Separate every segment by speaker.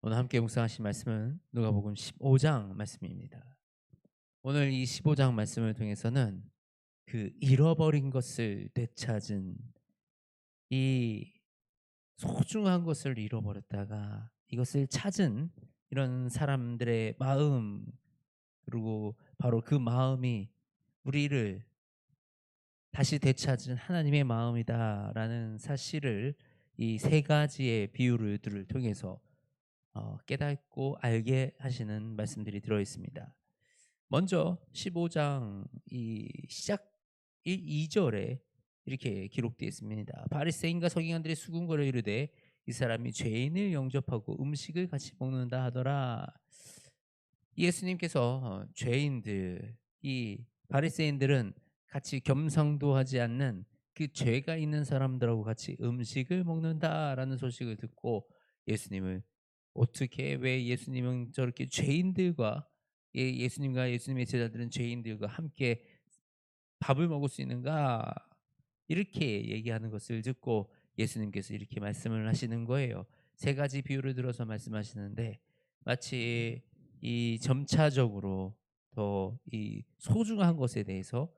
Speaker 1: 오늘 함께 묵상하실 말씀은 누가복음 15장 말씀입니다. 오늘 이 15장 말씀을 통해서는 그 잃어버린 것을 되찾은 이 소중한 것을 잃어버렸다가 이것을 찾은 이런 사람들의 마음, 그리고 바로 그 마음이 우리를 다시 되찾은 하나님의 마음이다라는 사실을 이 세 가지의 비유들을 통해서 깨닫고 알게 하시는 말씀들이 들어 있습니다. 먼저 15장 이 시작 2절에 이렇게 기록되어 있습니다. 바리새인과 서기관들이 수군거려 이르되 이 사람이 죄인을 영접하고 음식을 같이 먹는다 하더라. 예수님께서 죄인들, 이 바리새인들은 같이 겸상도 하지 않는 그 죄가 있는 사람들하고 같이 음식을 먹는다라는 소식을 듣고 예수님을 어떻게, 왜 예수님은 저렇게 죄인들과 예수님과 예수님의 제자들은 죄인들과 함께 밥을 먹을 수 있는가, 이렇게 얘기하는 것을 듣고 예수님께서 이렇게 말씀을 하시는 거예요. 세 가지 비유를 들어서 말씀하시는데 마치 이 점차적으로 더 이 소중한 것에 대해서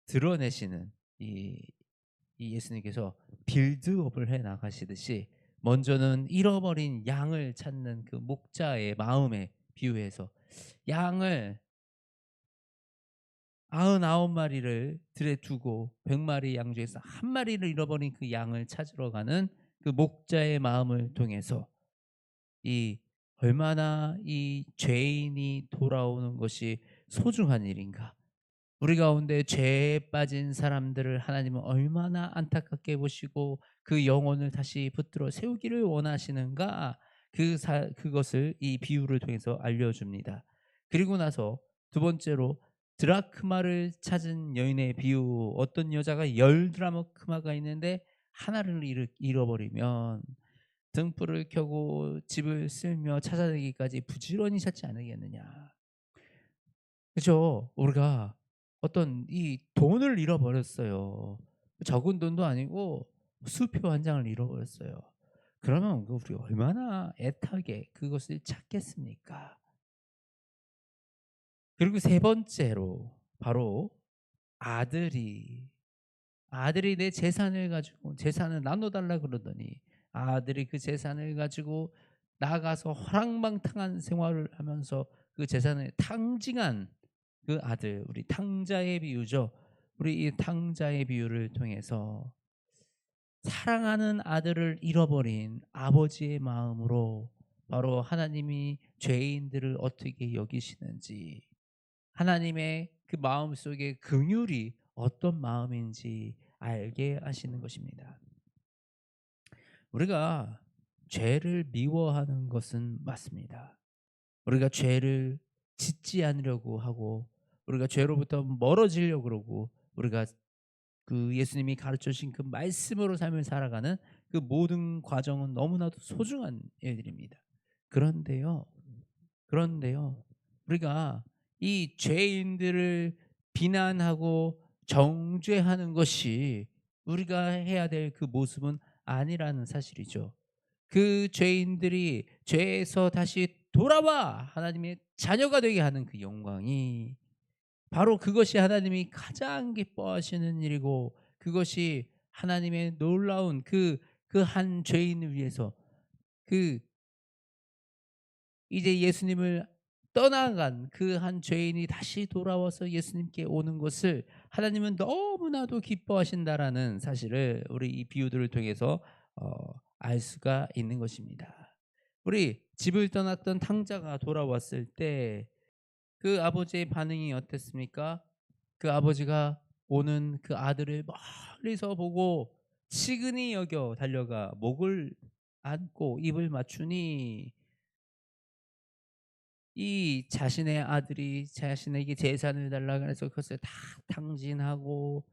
Speaker 1: 드러내시는 이, 이 예수님께서 빌드업을 해 나가시듯이 먼저는 잃어버린 양을 찾는 그 목자의 마음에 비유해서 양을 99마리를 들에 두고 100마리 양 중에서 한 마리를 잃어버린 그 양을 찾으러 가는 그 목자의 마음을 통해서 이 얼마나 이 죄인이 돌아오는 것이 소중한 일인가. 우리 가운데 죄에 빠진 사람들을 하나님은 얼마나 안타깝게 보시고 그 영혼을 다시 붙들어 세우기를 원하시는가. 그것을 이 비유를 통해서 알려줍니다. 그리고 나서 두 번째로 드라크마를 찾은 여인의 비유. 어떤 여자가 10드라크마가 있는데 하나를 잃어버리면 등불을 켜고 집을 쓸며 찾아내기까지 부지런히 찾지 않으겠느냐. 그죠? 우리가 어떤 이 돈을 잃어버렸어요. 적은 돈도 아니고 수표 한 장을 잃어버렸어요. 그러면 우리 얼마나 애타게 그것을 찾겠습니까? 그리고 세 번째로 바로 아들이 아들이 내 재산을 가지고 재산을 나눠달라 그러더니 아들이 그 재산을 가지고 나가서 허랑방탕한 생활을 하면서 그 재산을 탕진한 그 아들, 우리 탕자의 비유죠. 우리 이 탕자의 비유를 통해서 사랑하는 아들을 잃어버린 아버지의 마음으로 바로 하나님이 죄인들을 어떻게 여기시는지, 하나님의 그 마음속에 긍휼이 어떤 마음인지 알게 하시는 것입니다. 우리가 죄를 미워하는 것은 맞습니다. 우리가 죄를 짓지 않으려고 하고 우리가 죄로부터 멀어지려고 그러고 우리가 그 예수님이 가르쳐 주신 그 말씀으로 삶을 살아가는 그 모든 과정은 너무나도 소중한 일들입니다. 그런데요. 그런데요. 우리가 이 죄인들을 비난하고 정죄하는 것이 우리가 해야 될 그 모습은 아니라는 사실이죠. 그 죄인들이 죄에서 다시 돌아와 하나님의 자녀가 되게 하는 그 영광이 바로 그것이 하나님이 가장 기뻐하시는 일이고, 그것이 하나님의 놀라운 그 한 죄인을 위해서 그 이제 예수님을 떠나간 그 한 죄인이 다시 돌아와서 예수님께 오는 것을 하나님은 너무나도 기뻐하신다라는 사실을 우리 이 비유들을 통해서 어 알 수가 있는 것입니다. 우리 집을 떠났던 탕자가 돌아왔을 때 그 아버지의 반응이 어땠습니까? 그 아버지가 오는 그 아들을 멀리서 보고 치근히 여겨 달려가 목을 안고 입을 맞추니, 이 자신의 아들이 자신에게 재산을 달라고 해서 그것을 다 탕진하고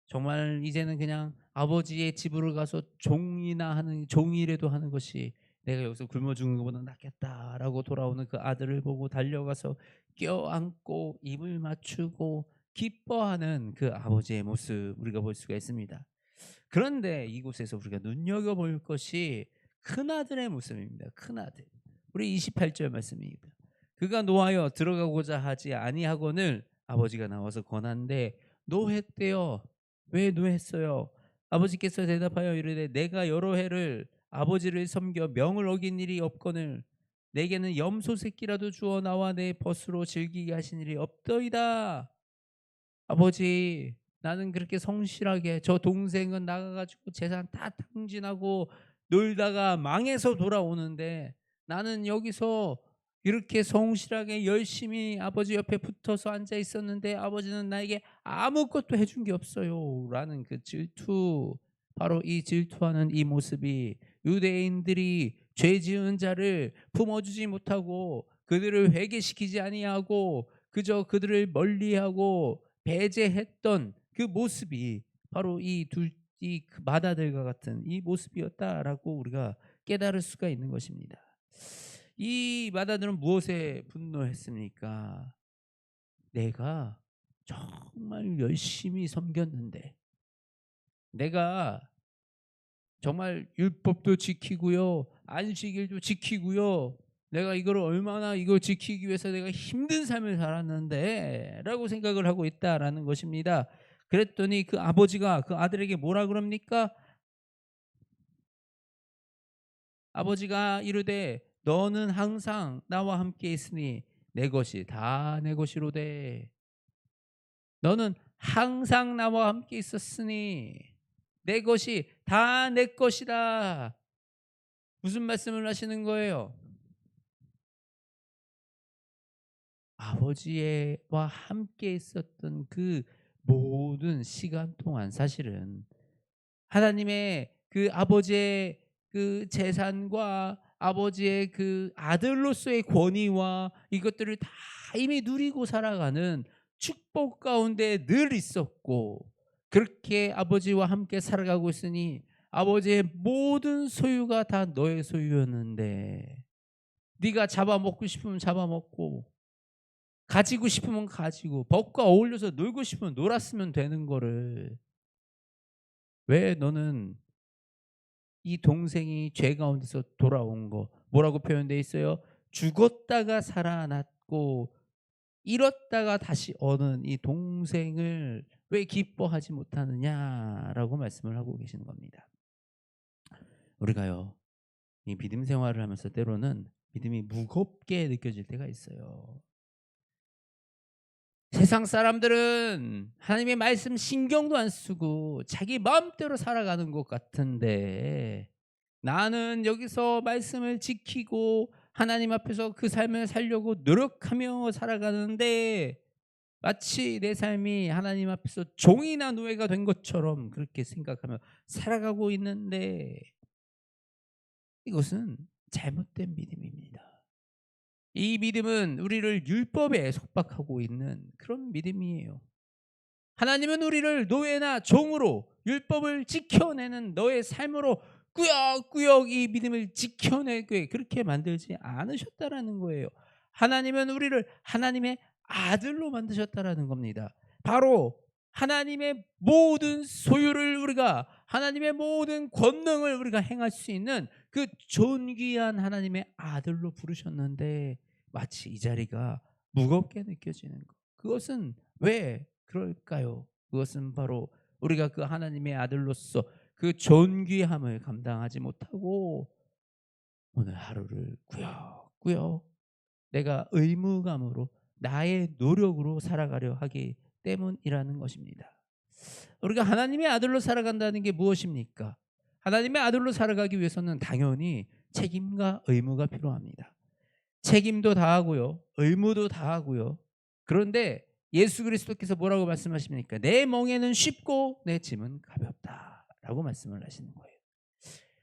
Speaker 1: 정말 이제는 그냥 아버지의 집으로 가서 종이나 하는 종이라도 하는 것이 내가 여기서 굶어 죽는 것보다 낫겠다라고 돌아오는 그 아들을 보고 달려가서 껴안고 입을 맞추고 기뻐하는 그 아버지의 모습 우리가 볼 수가 있습니다. 그런데 이곳에서 우리가 눈여겨볼 것이 큰아들의 모습입니다. 큰아들. 우리 28절 말씀입니다. 그가 노하여 들어가고자 하지 아니하거늘 아버지가 나와서 권한데 노했대요. 왜 노했어요? 아버지께서 대답하여 이르되 내가 여러 해를 아버지를 섬겨 명을 어긴 일이 없거늘 내게는 염소 새끼라도 주어 나와 내 벗으로 즐기게 하신 일이 없더이다. 아버지, 나는 그렇게 성실하게 저 동생은 나가가지고 재산 다 탕진하고 놀다가 망해서 돌아오는데 나는 여기서 이렇게 성실하게 열심히 아버지 옆에 붙어서 앉아 있었는데 아버지는 나에게 아무것도 해준 게 없어요. 라는 그 질투, 바로 이 질투하는 이 모습이 유대인들이 죄 지은 자를 품어주지 못하고 그들을 회개시키지 아니하고 그저 그들을 멀리하고 배제했던 그 모습이 바로 이 마다들과 같은 이 모습이었다라고 우리가 깨달을 수가 있는 것입니다. 이 마다들은 무엇에 분노했습니까? 내가 정말 열심히 섬겼는데, 내가 정말 율법도 지키고요, 안식일도 지키고요, 내가 이걸 얼마나 이걸 지키기 위해서 내가 힘든 삶을 살았는데 라고 생각을 하고 있다라는 것입니다. 그랬더니 그 아버지가 그 아들에게 뭐라 그럽니까? 아버지가 이르되 너는 항상 나와 함께 있으니 내 것이 다 내 것이로되. 너는 항상 나와 함께 있었으니 내 것이 다 내 것이다. 무슨 말씀을 하시는 거예요? 아버지와 함께 있었던 그 모든 시간 동안 사실은 하나님의 그 아버지의 그 재산과 아버지의 그 아들로서의 권위와 이것들을 다 이미 누리고 살아가는 축복 가운데 늘 있었고, 그렇게 아버지와 함께 살아가고 있으니 아버지의 모든 소유가 다 너의 소유였는데 네가 잡아먹고 싶으면 잡아먹고 가지고 싶으면 가지고 법과 어울려서 놀고 싶으면 놀았으면 되는 거를 왜 너는 이 동생이 죄 가운데서 돌아온 거 뭐라고 표현되어 있어요? 죽었다가 살아났고 잃었다가 다시 얻은 이 동생을 왜 기뻐하지 못하느냐라고 말씀을 하고 계시는 겁니다. 우리가요, 이 믿음 생활을 하면서 때로는 믿음이 무겁게 느껴질 때가 있어요. 세상 사람들은 하나님의 말씀 신경도 안 쓰고 자기 마음대로 살아가는 것 같은데 나는 여기서 말씀을 지키고 하나님 앞에서 그 삶을 살려고 노력하며 살아가는데 마치 내 삶이 하나님 앞에서 종이나 노예가 된 것처럼 그렇게 생각하며 살아가고 있는데 이것은 잘못된 믿음입니다. 이 믿음은 우리를 율법에 속박하고 있는 그런 믿음이에요. 하나님은 우리를 노예나 종으로 율법을 지켜내는 너의 삶으로 꾸역꾸역 이 믿음을 지켜내게 그렇게 만들지 않으셨다라는 거예요. 하나님은 우리를 하나님의 아들로 만드셨다라는 겁니다. 바로 하나님의 모든 소유를 우리가 하나님의 모든 권능을 우리가 행할 수 있는 그 존귀한 하나님의 아들로 부르셨는데 마치 이 자리가 무겁게 느껴지는 것. 그것은 왜 그럴까요? 그것은 바로 우리가 그 하나님의 아들로서 그 존귀함을 감당하지 못하고 오늘 하루를 꾸역꾸역 내가 의무감으로 나의 노력으로 살아가려 하기 때문이라는 것입니다. 우리가 하나님의 아들로 살아간다는 게 무엇입니까? 하나님의 아들로 살아가기 위해서는 당연히 책임과 의무가 필요합니다. 책임도 다하고요, 의무도 다하고요. 그런데 예수 그리스도께서 뭐라고 말씀하십니까? 내 멍에는 쉽고 내 짐은 가볍다라고 말씀을 하시는 거예요.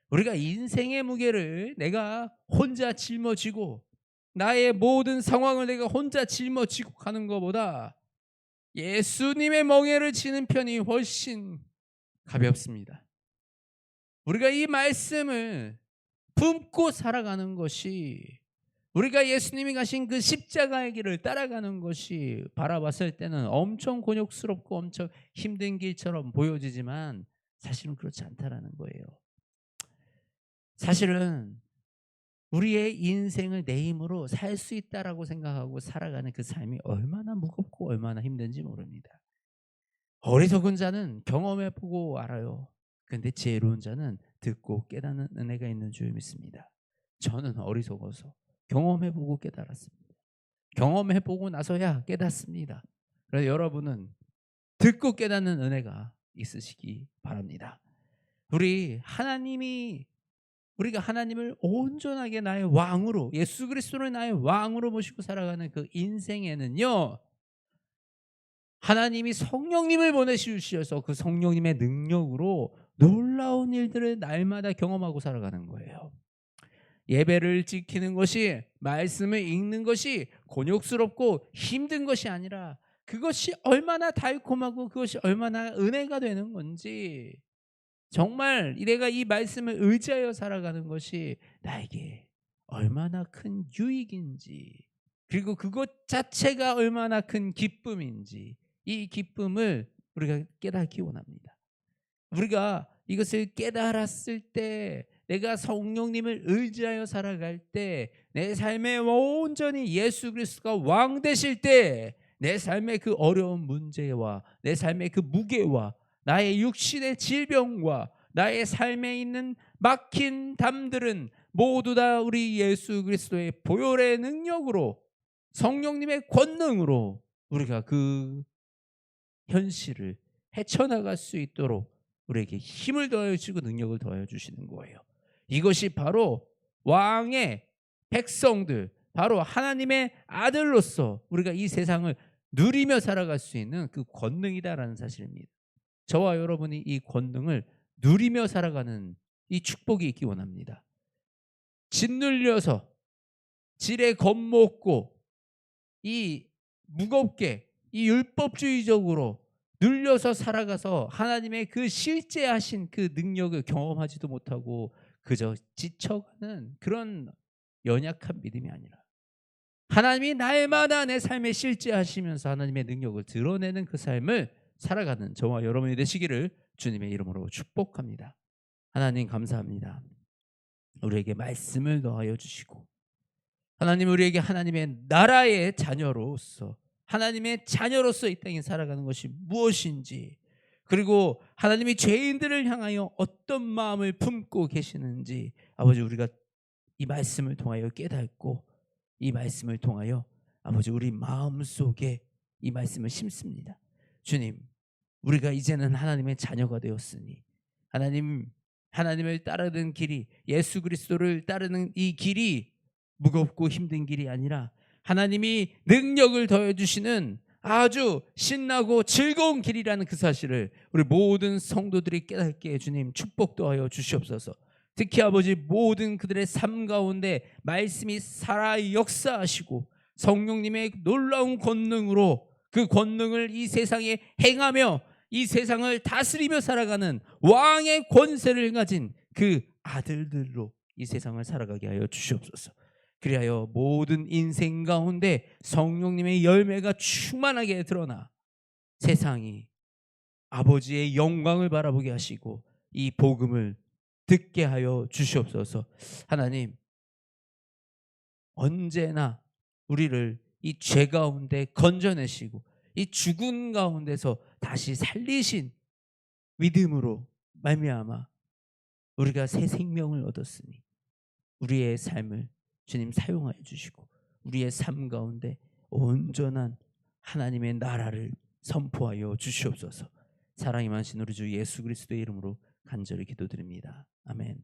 Speaker 1: 우리가 인생의 무게를 내가 혼자 짊어지고 나의 모든 상황을 내가 혼자 짊어지고 가는 것보다 예수님의 멍에를 지는 편이 훨씬 가볍습니다. 우리가 이 말씀을 품고 살아가는 것이, 우리가 예수님이 가신 그 십자가의 길을 따라가는 것이 바라봤을 때는 엄청 곤욕스럽고 엄청 힘든 길처럼 보여지지만 사실은 그렇지 않다라는 거예요. 사실은 우리의 인생을 내 힘으로 살 수 있다라고 생각하고 살아가는 그 삶이 얼마나 무겁고 얼마나 힘든지 모릅니다. 어리석은 자는 경험해 보고 알아요. 근데 지혜로운 자는 듣고 깨닫는 은혜가 있는 줄 믿습니다. 저는 어리석어서 경험해 보고 깨달았습니다. 경험해 보고 나서야 깨닫습니다. 그래서 여러분은 듣고 깨닫는 은혜가 있으시기 바랍니다. 우리가 하나님을 온전하게 나의 왕으로, 예수 그리스도를 나의 왕으로 모시고 살아가는 그 인생에는요, 하나님이 성령님을 보내주셔서 그 성령님의 능력으로 놀라운 일들을 날마다 경험하고 살아가는 거예요. 예배를 지키는 것이, 말씀을 읽는 것이 곤욕스럽고 힘든 것이 아니라 그것이 얼마나 달콤하고 그것이 얼마나 은혜가 되는 건지, 정말 내가 이 말씀을 의지하여 살아가는 것이 나에게 얼마나 큰 유익인지, 그리고 그것 자체가 얼마나 큰 기쁨인지, 이 기쁨을 우리가 깨닫기 원합니다. 우리가 이것을 깨달았을 때, 내가 성령님을 의지하여 살아갈 때, 내 삶에 온전히 예수 그리스도가 왕 되실 때, 내 삶의 그 어려운 문제와 내 삶의 그 무게와 나의 육신의 질병과 나의 삶에 있는 막힌 담들은 모두 다 우리 예수 그리스도의 보혈의 능력으로, 성령님의 권능으로 우리가 그 현실을 헤쳐나갈 수 있도록 우리에게 힘을 더하여 주시고 능력을 더하여 주시는 거예요. 이것이 바로 왕의 백성들, 바로 하나님의 아들로서 우리가 이 세상을 누리며 살아갈 수 있는 그 권능이다라는 사실입니다. 저와 여러분이 이 권능을 누리며 살아가는 이 축복이 있기 원합니다. 짓눌려서 질에 겁먹고 이 무겁게 이 율법주의적으로 눌려서 살아가서 하나님의 그 실제하신 그 능력을 경험하지도 못하고 그저 지쳐가는 그런 연약한 믿음이 아니라, 하나님이 날마다 내 삶에 실제하시면서 하나님의 능력을 드러내는 그 삶을 살아가는 저와 여러분이 되시기를 주님의 이름으로 축복합니다. 하나님 감사합니다. 우리에게 말씀을 더하여 주시고, 하나님 우리에게 하나님의 나라의 자녀로서, 하나님의 자녀로서 이 땅에 살아가는 것이 무엇인지, 그리고 하나님이 죄인들을 향하여 어떤 마음을 품고 계시는지 아버지 우리가 이 말씀을 통하여 깨닫고, 이 말씀을 통하여 아버지 우리 마음속에 이 말씀을 심습니다. 주님, 우리가 이제는 하나님의 자녀가 되었으니 하나님을 따르는 길이, 예수 그리스도를 따르는 이 길이 무겁고 힘든 길이 아니라 하나님이 능력을 더해 주시는 아주 신나고 즐거운 길이라는 그 사실을 우리 모든 성도들이 깨닫게 주님 축복도 하여 주시옵소서. 특히 아버지 모든 그들의 삶 가운데 말씀이 살아 역사하시고 성령님의 놀라운 권능으로 그 권능을 이 세상에 행하며 이 세상을 다스리며 살아가는 왕의 권세를 가진 그 아들들로 이 세상을 살아가게 하여 주시옵소서. 그리하여 모든 인생 가운데 성령님의 열매가 충만하게 드러나 세상이 아버지의 영광을 바라보게 하시고 이 복음을 듣게 하여 주시옵소서. 하나님, 언제나 우리를 이 죄 가운데 건져내시고 이 죽은 가운데서 다시 살리신 믿음으로 말미암아 우리가 새 생명을 얻었으니 우리의 삶을 주님 사용하여 주시고 우리의 삶 가운데 온전한 하나님의 나라를 선포하여 주시옵소서. 사랑이 많으신 우리 주 예수 그리스도의 이름으로 간절히 기도드립니다. 아멘.